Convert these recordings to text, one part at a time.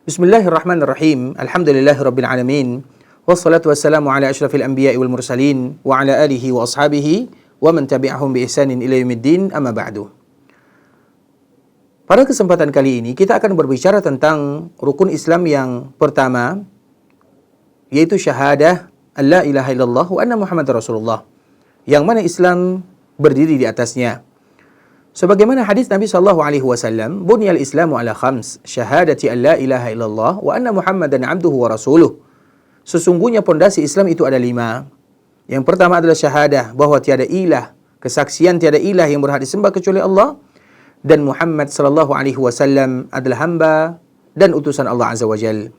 Bismillahirrahmanirrahim. Alhamdulillahirabbil alamin. Wassalatu wassalamu ala asyrafil anbiya'i wal mursalin wa ala alihi wa ashabihi wa man tabi'ahum bi ihsanin ila yaumiddin. Amma ba'du. Pada kesempatan kali ini kita akan berbicara tentang rukun Islam yang pertama, yaitu syahadah alla ilaha illallah wa anna Muhammadar Rasulullah, yang mana Islam berdiri di atasnya. Sebagaimana hadis Nabi sallallahu alaihi wasallam, "Bunyal Islamu ala khams, syahadati an la ilaha illallah wa anna Muhammadan 'abduhu wa rasuluh." Sesungguhnya pondasi Islam itu ada 5. Yang pertama adalah syahadah bahwa tiada ilah, kesaksian tiada ilah yang berhak disembah kecuali Allah, dan Muhammad sallallahu alaihi wasallam adalah hamba dan utusan Allah azza wajalla.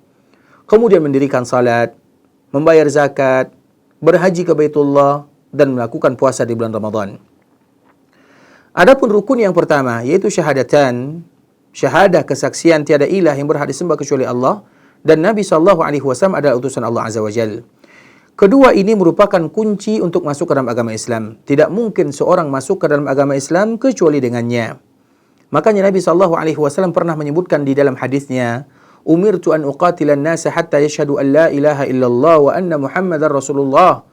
Kemudian mendirikan salat, membayar zakat, berhaji ke Baitullah dan melakukan puasa di bulan Ramadan. Adapun rukun yang pertama, yaitu syahadatan, syahadah kesaksian tiada ilah yang berhak disembah kecuali Allah, dan Nabi SAW adalah utusan Allah Azza wa Jal. Kedua ini merupakan kunci untuk masuk ke dalam agama Islam. Tidak mungkin seorang masuk ke dalam agama Islam kecuali dengannya. Makanya Nabi SAW pernah menyebutkan di dalam hadisnya, "Umirtu an uqatilan nasa hatta yashhadu an la ilaha illallah wa anna Muhammadar Rasulullah."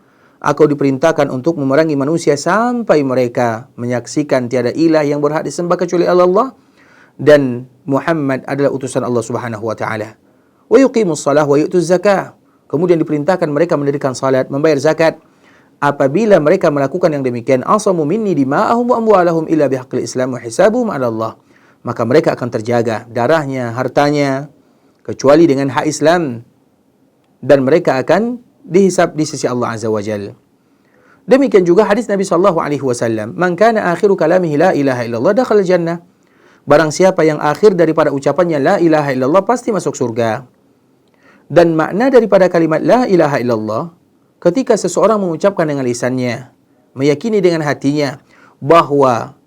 Aku diperintahkan untuk memerangi manusia sampai mereka menyaksikan tiada ilah yang berhak disembah kecuali Allah dan Muhammad adalah utusan Allah Subhanahu wa taala. Wa yuqimus shalah wa yu'tuz zakah. Kemudian diperintahkan mereka mendirikan salat, membayar zakat. Apabila mereka melakukan yang demikian, asamu minni dima'ahum wa amwalahum illa bihaqqil Islam wa hisabuhum 'ala Allah. Maka mereka akan terjaga darahnya, hartanya kecuali dengan hak Islam, dan mereka akan dihisab di sisi Allah Azza wa Jalla. Demikian juga hadis Nabi sallallahu alaihi wasallam, "Man kana akhiru kalamihi la ilaha illallah dakhala jannah." Barang siapa yang akhir daripada ucapannya la ilaha illallah pasti masuk surga. Dan makna daripada kalimat la ilaha illallah, ketika seseorang mengucapkan dengan lisannya, meyakini dengan hatinya bahwa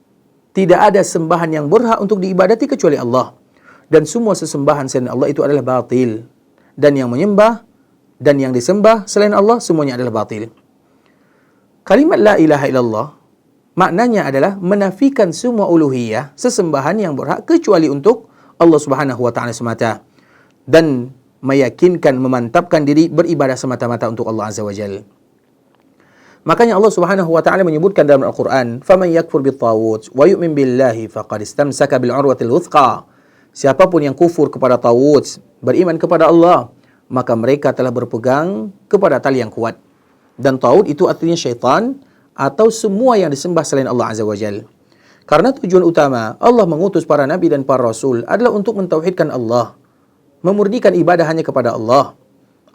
tidak ada sembahan yang berhak untuk diibadati kecuali Allah, dan semua sesembahan selain Allah itu adalah batil, dan yang menyembah dan yang disembah selain Allah semuanya adalah batil. Kalimat la ilaha illallah maknanya adalah menafikan semua uluhiyah, sesembahan yang berhak kecuali untuk Allah Subhanahu wa taala semata, dan meyakinkan, memantapkan diri beribadah semata-mata untuk Allah Azza wa Jalla. Makanya Allah Subhanahu wa taala menyebutkan dalam Al-Qur'an, "Faman yakfur bit-taghut wa yu'min billahi faqad istamsaka bil 'urwatil wuthqa." Siapapun yang kufur kepada taghut, beriman kepada Allah, maka mereka telah berpegang kepada tali yang kuat. Dan taghut itu artinya syaitan atau semua yang disembah selain Allah Azza wa Jalla. Karena tujuan utama Allah mengutus para nabi dan para rasul adalah untuk mentauhidkan Allah, memurnikan ibadah hanya kepada Allah.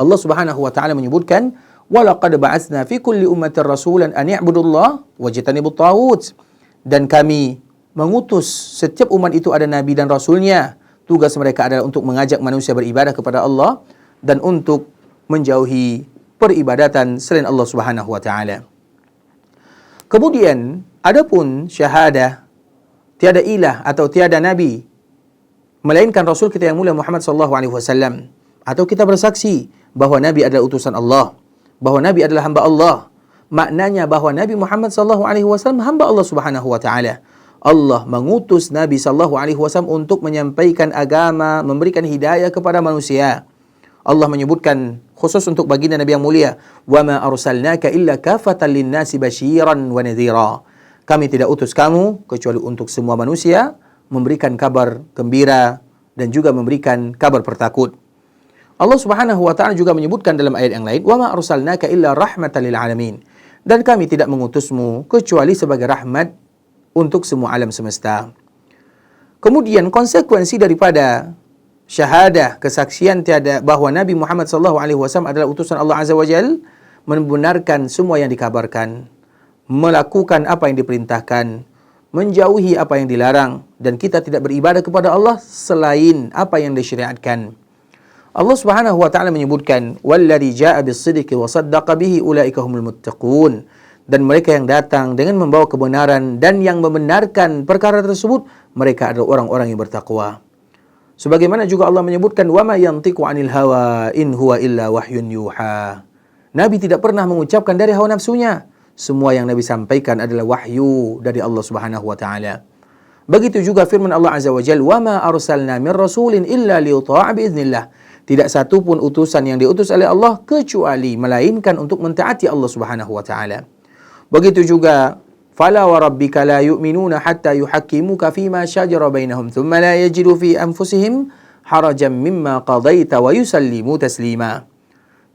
Allah Subhanahu wa taala menyebutkan, "Wa laqad ba'atsna fi kulli ummatin rasulan an i'budullaha wajtanibut taghut." Dan kami mengutus setiap umat itu ada nabi dan rasulnya. Tugas mereka adalah untuk mengajak manusia beribadah kepada Allah dan untuk menjauhi peribadatan selain Allah Subhanahu wa taala. Kemudian, adapun syahadah tiada ilah atau tiada nabi melainkan Rasul kita yang mulia Muhammad sallallahu alaihi wasallam, atau kita bersaksi bahwa nabi adalah utusan Allah, bahwa nabi adalah hamba Allah. Maknanya bahwa Nabi Muhammad sallallahu alaihi wasallam hamba Allah Subhanahu wa taala. Allah mengutus Nabi sallallahu alaihi wasallam untuk menyampaikan agama, memberikan hidayah kepada manusia. Allah menyebutkan khusus untuk baginda Nabi yang mulia, "Wa ma arsalnaka illa kafatan lin-nasi basyiran wa nadhira." Kami tidak utus kamu kecuali untuk semua manusia, memberikan kabar gembira dan juga memberikan kabar pertakut. Allah Subhanahu wa taala juga menyebutkan dalam ayat yang lain, "Wa ma arsalnaka illa rahmatan lil alamin." Dan kami tidak mengutusmu kecuali sebagai rahmat untuk semua alam semesta. Kemudian konsekuensi daripada syahadah, kesaksian tiada bahwa Nabi Muhammad SAW adalah utusan Allah Azza wa Jal, membenarkan semua yang dikabarkan, melakukan apa yang diperintahkan, menjauhi apa yang dilarang, dan kita tidak beribadah kepada Allah selain apa yang disyariatkan. Allah Subhanahu wa taala menyebutkan, "Walladzi jaa'a bis-sidqi wa saddaqa bihi ulaika humul muttaqun." Dan mereka yang datang dengan membawa kebenaran dan yang membenarkan perkara tersebut, mereka adalah orang-orang yang bertakwa. Sebagaimana juga Allah menyebutkan, "Wa ma yantiqu 'anil hawa in huwa illa wahyun yuha." Nabi tidak pernah mengucapkan dari hawa nafsunya. Semua yang Nabi sampaikan adalah wahyu dari Allah Subhanahu wa taala. Begitu juga firman Allah Azza wa Jalla, "Wa ma arsalna min rasulin illa liyuta'a biiznillah." Tidak satu pun utusan yang diutus oleh Allah kecuali melainkan untuk mentaati Allah Subhanahu wa taala. Begitu juga, "Fala wa rabbika la yu'minuna hatta yuhakkimuka fima shajara bainahum, thumma la yajidu fi anfusihim harajan mimma qadaita wa yusallimu taslima."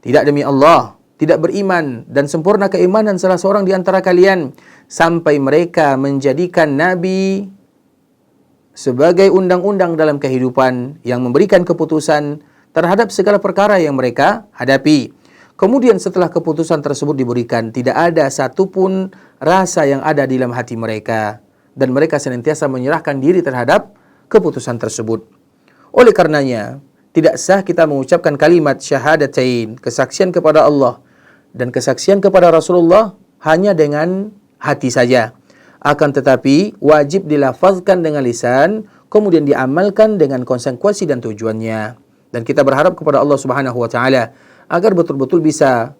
Tidak demi Allah, tidak beriman dan sempurna keimanan salah seorang di antara kalian sampai mereka menjadikan Nabi sebagai undang-undang dalam kehidupan yang memberikan keputusan terhadap segala perkara yang mereka hadapi. Kemudian setelah keputusan tersebut diberikan, tidak ada satupun rasa yang ada di dalam hati mereka. Dan mereka senantiasa menyerahkan diri terhadap keputusan tersebut. Oleh karenanya, tidak sah kita mengucapkan kalimat syahadatain, kesaksian kepada Allah dan kesaksian kepada Rasulullah hanya dengan hati saja. Akan tetapi wajib dilafazkan dengan lisan, kemudian diamalkan dengan konsekuensi dan tujuannya. Dan kita berharap kepada Allah Subhanahu wa taala agar betul-betul bisa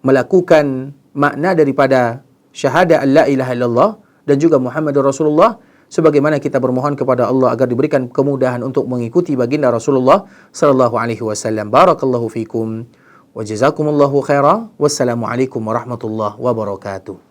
melakukan makna daripada syahadah la ilaha illallah dan juga Muhammadur Rasulullah, sebagaimana kita bermohon kepada Allah agar diberikan kemudahan untuk mengikuti baginda Rasulullah sallallahu alaihi wasallam. Barakallahu fikum wa jazakumullahu khairan. Wassalamu alaikum warahmatullahi wabarakatuh.